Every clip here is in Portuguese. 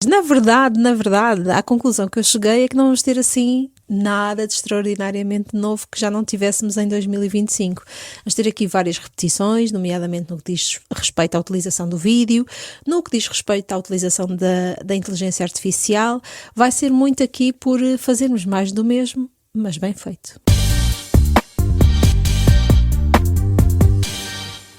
Na verdade, a conclusão que eu cheguei é que não vamos ter assim nada de extraordinariamente novo que já não tivéssemos em 2025. Vamos ter aqui várias repetições, nomeadamente no que diz respeito à utilização do vídeo, no que diz respeito à utilização da inteligência artificial. Vai ser muito aqui por fazermos mais do mesmo, mas bem feito.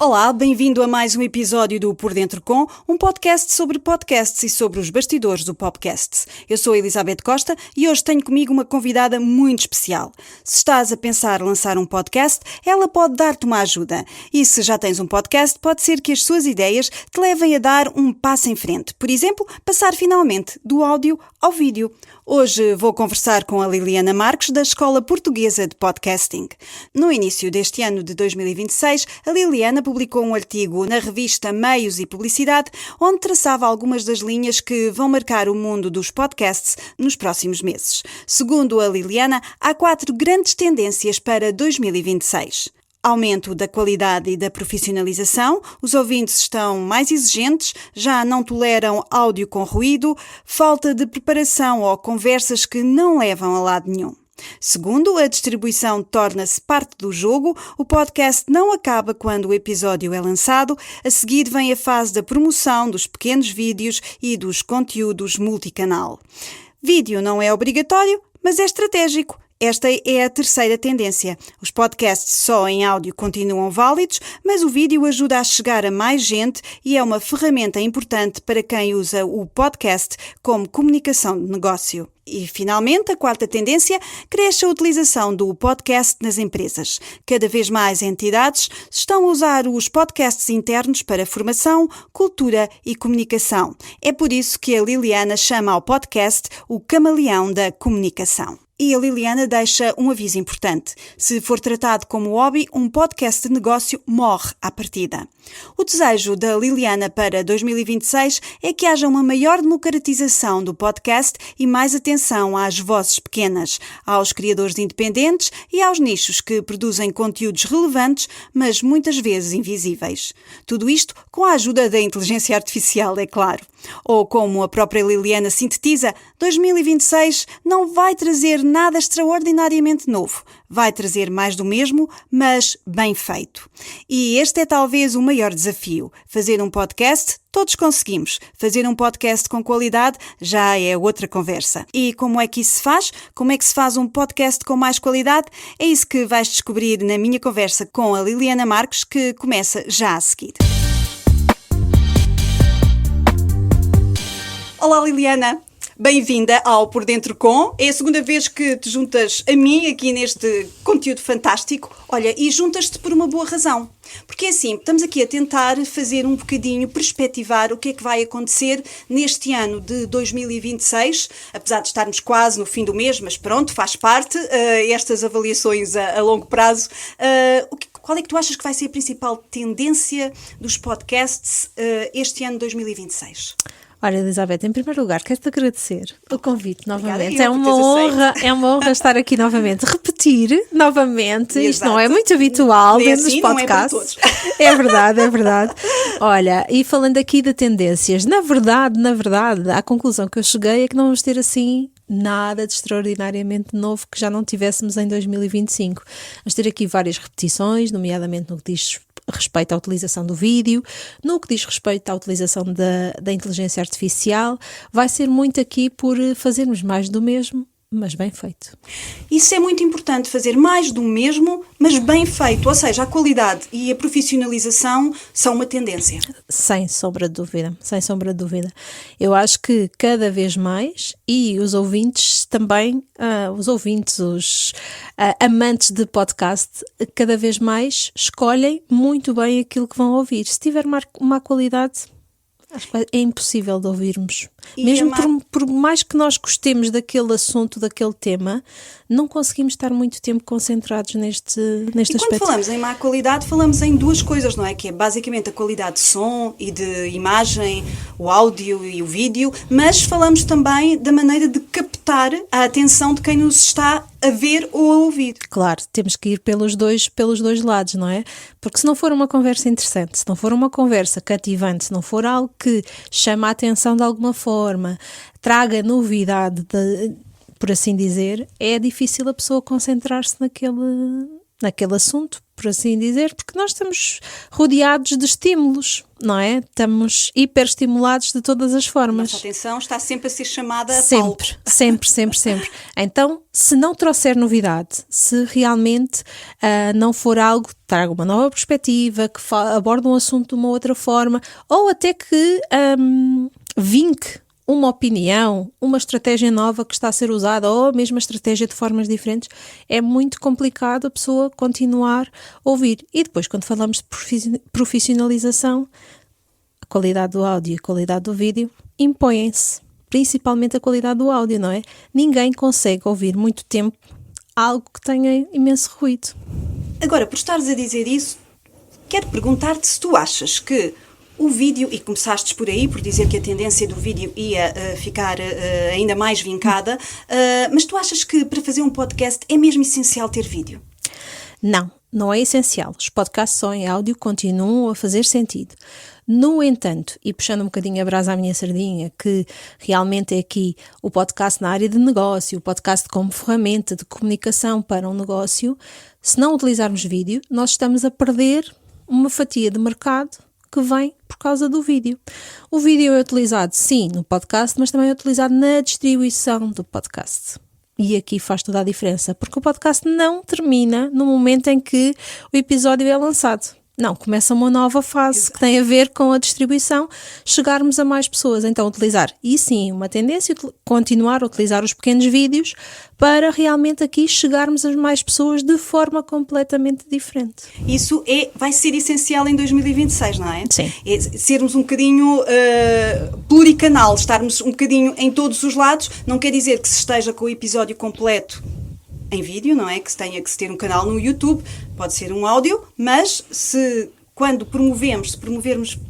Olá, bem-vindo a mais um episódio do Por Dentro Com, um podcast sobre podcasts e sobre os bastidores do podcast. Eu sou a Elizabeth Costa e hoje tenho comigo uma convidada muito especial. Se estás a pensar lançar um podcast, ela pode dar-te uma ajuda. E se já tens um podcast, pode ser que as suas ideias te levem a dar um passo em frente. Por exemplo, passar finalmente do áudio ao vídeo. Hoje vou conversar com a Liliana Marques, da Escola Portuguesa de Podcasting. No início deste ano de 2026, a Liliana publicou um artigo na revista Meios e Publicidade, onde traçava algumas das linhas que vão marcar o mundo dos podcasts nos próximos meses. Segundo a Liliana, há 4 grandes tendências para 2026. Aumento da qualidade e da profissionalização, os ouvintes estão mais exigentes, já não toleram áudio com ruído, falta de preparação ou conversas que não levam a lado nenhum. Segundo, a distribuição torna-se parte do jogo, o podcast não acaba quando o episódio é lançado, a seguir vem a fase da promoção dos pequenos vídeos e dos conteúdos multicanal. Vídeo não é obrigatório, mas é estratégico. Esta é a terceira tendência. Os podcasts só em áudio continuam válidos, mas o vídeo ajuda a chegar a mais gente e é uma ferramenta importante para quem usa o podcast como comunicação de negócio. E, finalmente, a quarta tendência, cresce a utilização do podcast nas empresas. Cada vez mais entidades estão a usar os podcasts internos para formação, cultura e comunicação. É por isso que a Liliana chama ao podcast o camaleão da comunicação. E a Liliana deixa um aviso importante. Se for tratado como hobby, um podcast de negócio morre à partida. O desejo da Liliana para 2026 é que haja uma maior democratização do podcast e mais atenção às vozes pequenas, aos criadores independentes e aos nichos que produzem conteúdos relevantes, mas muitas vezes invisíveis. Tudo isto com a ajuda da inteligência artificial, é claro. Ou como a própria Liliana sintetiza, 2026 não vai trazer nada extraordinariamente novo. Vai trazer mais do mesmo, mas bem feito. E este é talvez o maior desafio. Fazer um podcast, todos conseguimos. Fazer um podcast com qualidade já é outra conversa. E como é que isso se faz? Como é que se faz um podcast com mais qualidade? É isso que vais descobrir na minha conversa com a Liliana Marques, que começa já a seguir. Olá, Liliana! Bem-vinda ao Por Dentro Com. É a segunda vez que te juntas a mim aqui neste conteúdo fantástico. Olha, e juntas-te por uma boa razão. Porque é assim, estamos aqui a tentar fazer um bocadinho, perspectivar o que é que vai acontecer neste ano de 2026, apesar de estarmos quase no fim do mês, mas pronto, faz parte, estas avaliações a longo prazo. Qual é que tu achas que vai ser a principal tendência dos podcasts este ano de 2026? Olha, Elizabeth, em primeiro lugar, quero-te agradecer o convite novamente. Obrigada, é uma honra estar aqui novamente. Repetir novamente, isto não é muito habitual dentro dos podcasts. É verdade, é verdade. Olha, e falando aqui de tendências, na verdade, a conclusão que eu cheguei é que não vamos ter assim nada de extraordinariamente novo que já não tivéssemos em 2025. Vamos ter aqui várias repetições, nomeadamente no que diz respeito à utilização do vídeo, no que diz respeito à utilização da inteligência artificial. Vai ser muito aqui por fazermos mais do mesmo, mas bem feito. Isso é muito importante, fazer mais do mesmo, mas bem feito. Ou seja, a qualidade e a profissionalização são uma tendência. Sem sombra de dúvida, sem sombra de dúvida. Eu acho que cada vez mais, e os ouvintes também, os amantes de podcast, cada vez mais escolhem muito bem aquilo que vão ouvir. Se tiver má qualidade, acho que é impossível de ouvirmos. E mesmo por mais que nós gostemos daquele assunto, daquele tema, não conseguimos estar muito tempo concentrados neste aspecto. E quando falamos em má qualidade, falamos em duas coisas, não é? Que é basicamente a qualidade de som e de imagem, o áudio e o vídeo, mas falamos também da maneira de captar captar a atenção de quem nos está a ver ou a ouvir. Claro, temos que ir pelos dois lados, não é? Porque se não for uma conversa interessante, se não for uma conversa cativante, se não for algo que chama a atenção de alguma forma, traga novidade, por assim dizer, é difícil a pessoa concentrar-se naquele assunto, por assim dizer, porque nós estamos rodeados de estímulos, não é? Estamos hiperestimulados de todas as formas. A nossa atenção está sempre a ser chamada a palco. Sempre. Então, se não trouxer novidade, se realmente não for algo que traga uma nova perspectiva, que aborde um assunto de uma outra forma, ou até que vinque uma opinião, uma estratégia nova que está a ser usada, ou a mesma estratégia de formas diferentes, é muito complicado a pessoa continuar a ouvir. E depois, quando falamos de profissionalização, a qualidade do áudio e a qualidade do vídeo impõem-se, principalmente a qualidade do áudio, não é? Ninguém consegue ouvir muito tempo algo que tenha imenso ruído. Agora, por estares a dizer isso, quero perguntar-te se tu achas que o vídeo, e começaste por aí, por dizer que a tendência do vídeo ia ficar ainda mais vincada, mas tu achas que para fazer um podcast é mesmo essencial ter vídeo? Não é essencial. Os podcasts só em áudio continuam a fazer sentido. No entanto, e puxando um bocadinho a brasa à minha sardinha, que realmente é aqui o podcast na área de negócio, o podcast como ferramenta de comunicação para um negócio, se não utilizarmos vídeo, nós estamos a perder uma fatia de mercado que vem por causa do vídeo. O vídeo é utilizado, sim, no podcast, mas também é utilizado na distribuição do podcast. E aqui faz toda a diferença, porque o podcast não termina no momento em que o episódio é lançado. Não, começa uma nova fase que tem a ver com a distribuição, chegarmos a mais pessoas. Então, utilizar, e sim, uma tendência, continuar a utilizar os pequenos vídeos para realmente aqui chegarmos a mais pessoas de forma completamente diferente. Isso vai ser essencial em 2026, não é? Sim. É sermos um bocadinho pluricanal, estarmos um bocadinho em todos os lados. Não quer dizer que se esteja com o episódio completo em vídeo, não é? Que se tenha que se ter um canal no YouTube, pode ser um áudio, mas quando promovermos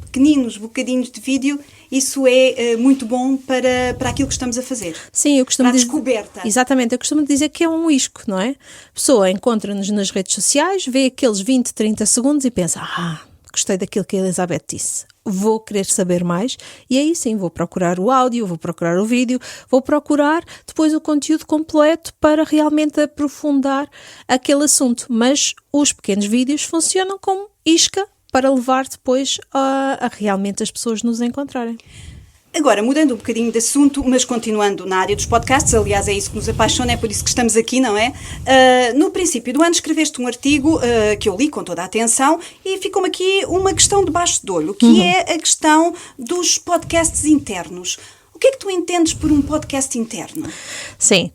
pequeninos bocadinhos de vídeo, isso é muito bom para aquilo que estamos a fazer. Sim, eu costumo dizer... Para a descoberta. Exatamente, eu costumo dizer que é um isco, não é? A pessoa encontra-nos nas redes sociais, vê aqueles 20, 30 segundos e pensa, gostei daquilo que a Elizabeth disse, vou querer saber mais, e aí sim vou procurar o áudio, vou procurar o vídeo, vou procurar depois o conteúdo completo para realmente aprofundar aquele assunto, mas os pequenos vídeos funcionam como isca para levar depois a realmente as pessoas nos encontrarem. Agora, mudando um bocadinho de assunto, mas continuando na área dos podcasts, aliás é isso que nos apaixona, é por isso que estamos aqui, não é? No princípio do ano escreveste um artigo que eu li com toda a atenção e ficou-me aqui uma questão debaixo do olho, que é a questão dos podcasts internos. O que é que tu entendes por um podcast interno? Sim,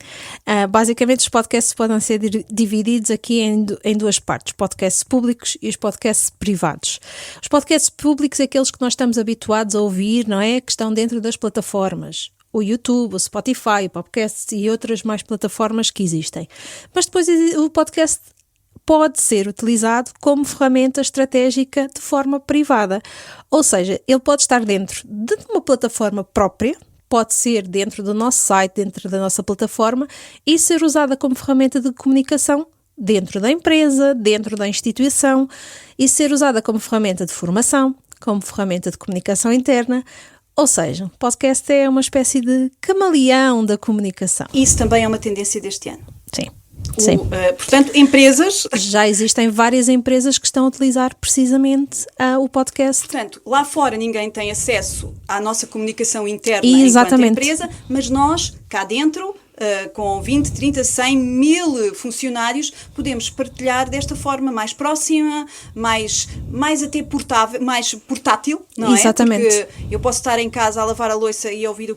basicamente os podcasts podem ser divididos aqui em duas partes, os podcasts públicos e os podcasts privados. Os podcasts públicos é aqueles que nós estamos habituados a ouvir, não é? Que estão dentro das plataformas, o YouTube, o Spotify, o podcast e outras mais plataformas que existem. Mas depois o podcast pode ser utilizado como ferramenta estratégica de forma privada, ou seja, ele pode estar dentro de uma plataforma própria, pode ser dentro do nosso site, dentro da nossa plataforma e ser usada como ferramenta de comunicação dentro da empresa, dentro da instituição e ser usada como ferramenta de formação, como ferramenta de comunicação interna. Ou seja, o podcast é uma espécie de camaleão da comunicação. Isso também é uma tendência deste ano. Sim. Sim. Portanto, empresas... Já existem várias empresas que estão a utilizar precisamente o podcast. Portanto, lá fora ninguém tem acesso à nossa comunicação interna enquanto empresa, mas nós, cá dentro, com 20, 30, 100, 1000 funcionários, podemos partilhar desta forma mais próxima, mais até mais portátil, não é? Exatamente. Porque eu posso estar em casa a lavar a louça e ouvir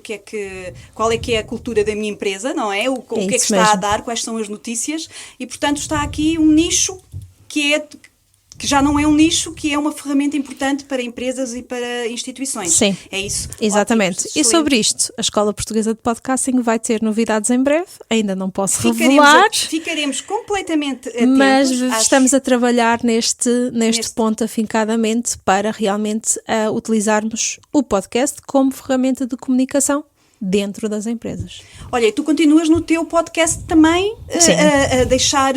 qual é que é a cultura da minha empresa, não é? O que é que está a dar, quais são as notícias, e portanto está aqui um nicho que já não é um nicho, que é uma ferramenta importante para empresas e para instituições. Sim. É isso. Exatamente. Ótimo, e sobre isto, a Escola Portuguesa de Podcasting vai ter novidades em breve, ainda não posso revelar. Ficaremos completamente atentos. Mas estamos a trabalhar neste ponto afincadamente para realmente utilizarmos o podcast como ferramenta de comunicação dentro das empresas. Olha, tu continuas no teu podcast também a deixar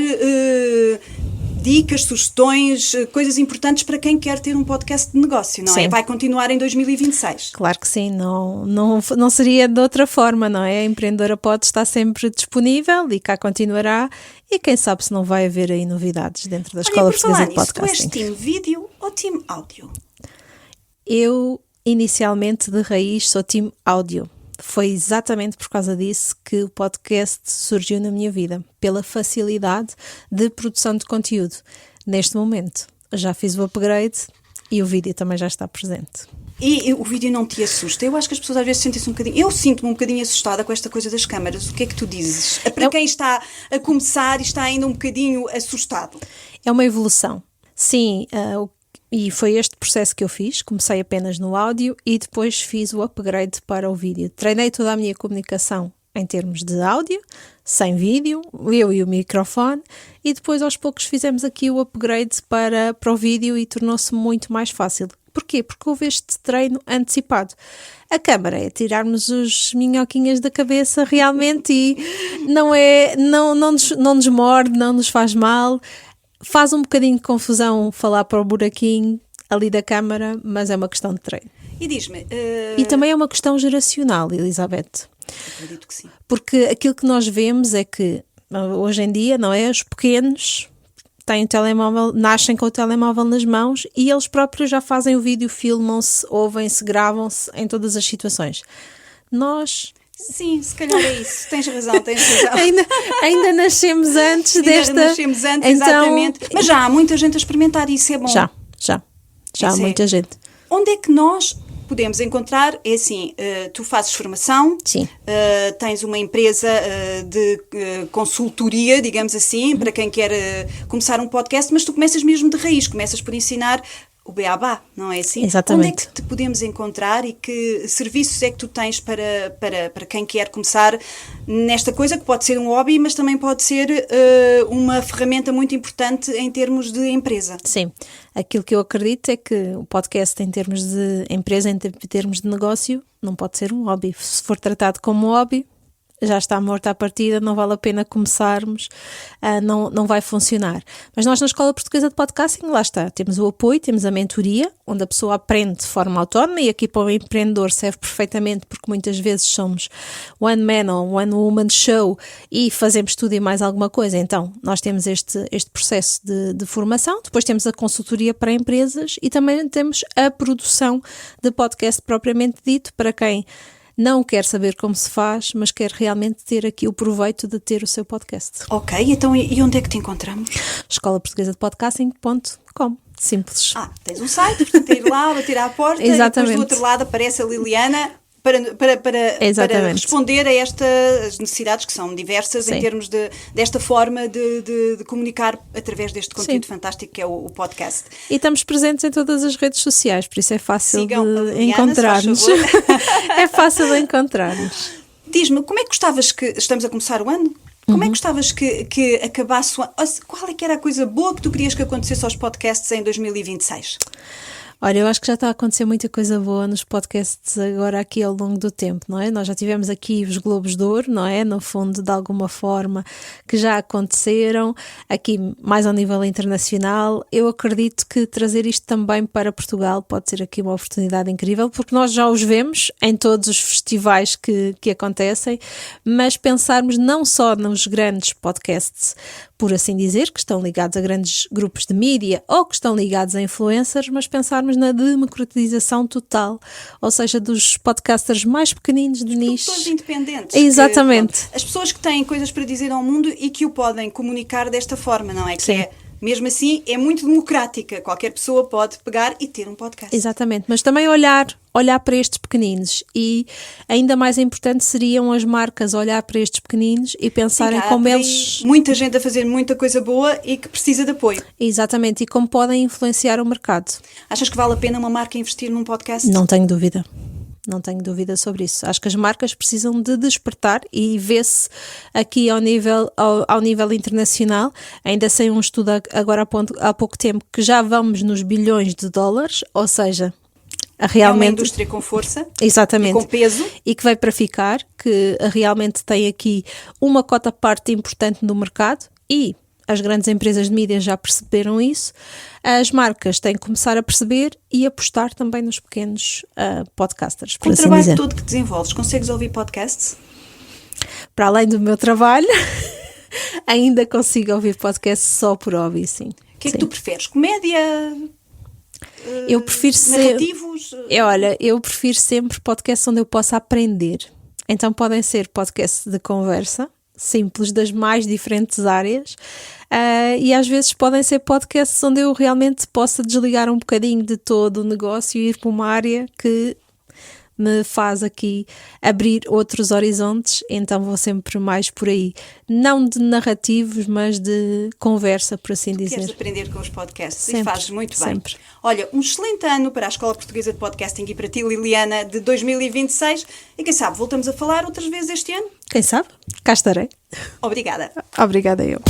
dicas, sugestões, coisas importantes para quem quer ter um podcast de negócio, não é? Vai continuar em 2026. Claro que sim, não seria de outra forma, não é? A Empreendedora pode estar sempre disponível e cá continuará, e quem sabe se não vai haver aí novidades dentro da Escola Portuguesa de Podcasting. Tu és time vídeo ou time áudio? Eu, inicialmente, de raiz, sou time áudio. Foi exatamente por causa disso que o podcast surgiu na minha vida, pela facilidade de produção de conteúdo. Neste momento, já fiz o upgrade e o vídeo também já está presente. E o vídeo não te assusta? Eu acho que as pessoas às vezes sentem-se um bocadinho... Eu sinto-me um bocadinho assustada com esta coisa das câmaras. O que é que tu dizes? Para quem está a começar e está ainda um bocadinho assustado. É uma evolução. Sim, e foi este processo que eu fiz. Comecei apenas no áudio e depois fiz o upgrade para o vídeo. Treinei toda a minha comunicação em termos de áudio, sem vídeo, eu e o microfone, e depois aos poucos fizemos aqui o upgrade para o vídeo e tornou-se muito mais fácil. Porquê? Porque houve este treino antecipado. A câmara é tirarmos os minhoquinhas da cabeça realmente e não nos morde, não nos faz mal. Faz um bocadinho de confusão falar para o buraquinho ali da câmara, mas é uma questão de treino. E diz-me... E também é uma questão geracional, Elizabeth. Acredito que sim. Porque aquilo que nós vemos é que, hoje em dia, não é? Os pequenos têm o telemóvel, nascem com o telemóvel nas mãos e eles próprios já fazem o vídeo, filmam-se, ouvem-se, gravam-se em todas as situações. Nós... Sim, se calhar é isso. Tens razão. ainda nascemos antes desta... Ainda nascemos antes, então... exatamente. Mas já há muita gente a experimentar e isso é bom. Já há muita gente. Onde é que nós podemos encontrar? É assim, tu fazes formação, sim. Tens uma empresa de consultoria, digamos assim, para quem quer começar um podcast, mas tu começas mesmo de raiz, começas por ensinar o beabá, não é assim? Exatamente. Onde é que te podemos encontrar e que serviços é que tu tens para quem quer começar nesta coisa, que pode ser um hobby, mas também pode ser uma ferramenta muito importante em termos de empresa? Sim, aquilo que eu acredito é que o podcast em termos de empresa, em termos de negócio, não pode ser um hobby. Se for tratado como hobby, já está morto à partida, não vale a pena começarmos, não vai funcionar. Mas nós na Escola Portuguesa de Podcasting, lá está, temos o apoio, temos a mentoria, onde a pessoa aprende de forma autónoma, e aqui para o empreendedor serve perfeitamente, porque muitas vezes somos one man ou one woman show e fazemos tudo e mais alguma coisa. Então nós temos este processo de formação, depois temos a consultoria para empresas e também temos a produção de podcast propriamente dito, para quem não quer saber como se faz, mas quer realmente ter aqui o proveito de ter o seu podcast. Ok, então e onde é que te encontramos? escolaportuguesadepodcasting.com. Simples. Tens um site, portanto é ir lá, bater à porta. Exatamente. E depois do outro lado aparece a Liliana para responder a estas necessidades que são diversas. Sim. Em termos desta forma de comunicar através deste conteúdo. Sim. Fantástico que é o podcast. E estamos presentes em todas as redes sociais, por isso é fácil de encontrar-nos. É fácil de encontrar-nos. Diz-me, como é que gostavas que... Estamos a começar o ano? Como é que gostavas que acabasse o ano? Qual é que era a coisa boa que tu querias que acontecesse aos podcasts em 2026? Olha, eu acho que já está a acontecer muita coisa boa nos podcasts agora aqui ao longo do tempo, não é? Nós já tivemos aqui os Globos de Ouro, não é? No fundo, de alguma forma, que já aconteceram, aqui mais ao nível internacional. Eu acredito que trazer isto também para Portugal pode ser aqui uma oportunidade incrível, porque nós já os vemos em todos os festivais que acontecem, mas pensarmos não só nos grandes podcasts, por assim dizer, que estão ligados a grandes grupos de mídia ou que estão ligados a influencers, mas pensarmos na democratização total, ou seja, dos podcasters mais pequeninos de nicho. Pessoas independentes. Exatamente. As pessoas que têm coisas para dizer ao mundo e que o podem comunicar desta forma, não é? Que sim. Mesmo assim, é muito democrática. Qualquer pessoa pode pegar e ter um podcast. Exatamente, mas também olhar para estes pequeninos, e ainda mais importante seriam as marcas olhar para estes pequeninos e pensarem como eles... Muita gente a fazer muita coisa boa e que precisa de apoio. Exatamente, e como podem influenciar o mercado. Achas que vale a pena uma marca investir num podcast? Não tenho dúvida. Não tenho dúvida sobre isso. Acho que as marcas precisam de despertar, e vê-se aqui ao nível internacional, ainda sem um estudo agora há pouco tempo, que já vamos nos bilhões de dólares, ou seja, realmente, é uma indústria com força, exatamente, e com peso. E que veio para ficar, que realmente tem aqui uma cota-parte importante no mercado e as grandes empresas de mídia já perceberam isso. As marcas têm que começar a perceber e apostar também nos pequenos podcasters. Com o trabalho todo que desenvolves, consegues ouvir podcasts? Para além do meu trabalho, ainda consigo ouvir podcasts só por hobby, sim. O que é que tu preferes? Comédia? Eu prefiro narrativos? Eu prefiro sempre podcasts onde eu possa aprender. Então podem ser podcasts de conversa, simples, das mais diferentes áreas, e às vezes podem ser podcasts onde eu realmente possa desligar um bocadinho de todo o negócio e ir para uma área que me faz aqui abrir outros horizontes, então vou sempre mais por aí. Não de narrativos, mas de conversa, por assim dizer. Queres aprender com os podcasts sempre, e fazes muito bem. Sempre. Olha, um excelente ano para a Escola Portuguesa de Podcasting e para ti, Liliana, de 2026. E quem sabe, voltamos a falar outras vezes este ano? Quem sabe? Cá estarei. Obrigada. Obrigada eu.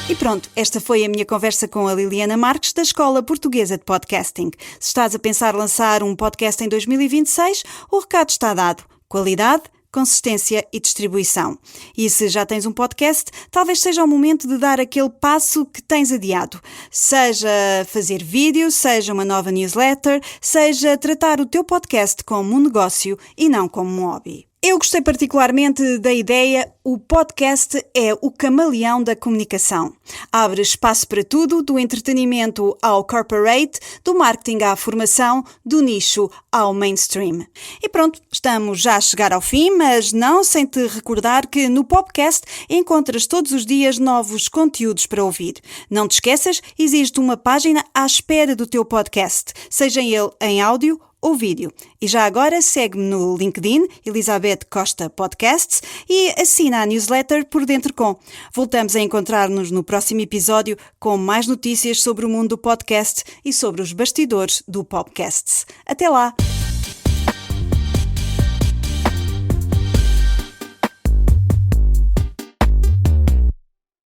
E pronto, esta foi a minha conversa com a Liliana Marques da Escola Portuguesa de Podcasting. Se estás a pensar lançar um podcast em 2026, o recado está dado. Qualidade, consistência e distribuição. E se já tens um podcast, talvez seja o momento de dar aquele passo que tens adiado. Seja fazer vídeo, seja uma nova newsletter, seja tratar o teu podcast como um negócio e não como um hobby. Eu gostei particularmente da ideia, o podcast é o camaleão da comunicação. Abre espaço para tudo, do entretenimento ao corporate, do marketing à formação, do nicho ao mainstream. E pronto, estamos já a chegar ao fim, mas não sem te recordar que no podcast encontras todos os dias novos conteúdos para ouvir. Não te esqueças, existe uma página à espera do teu podcast, seja ele em áudio ou vídeo. E já agora segue-me no LinkedIn, Elizabeth Costa Podcasts, e assina a newsletter Por Dentro Com. Voltamos a encontrar-nos no próximo episódio com mais notícias sobre o mundo do podcast e sobre os bastidores do Popcasts. Até lá!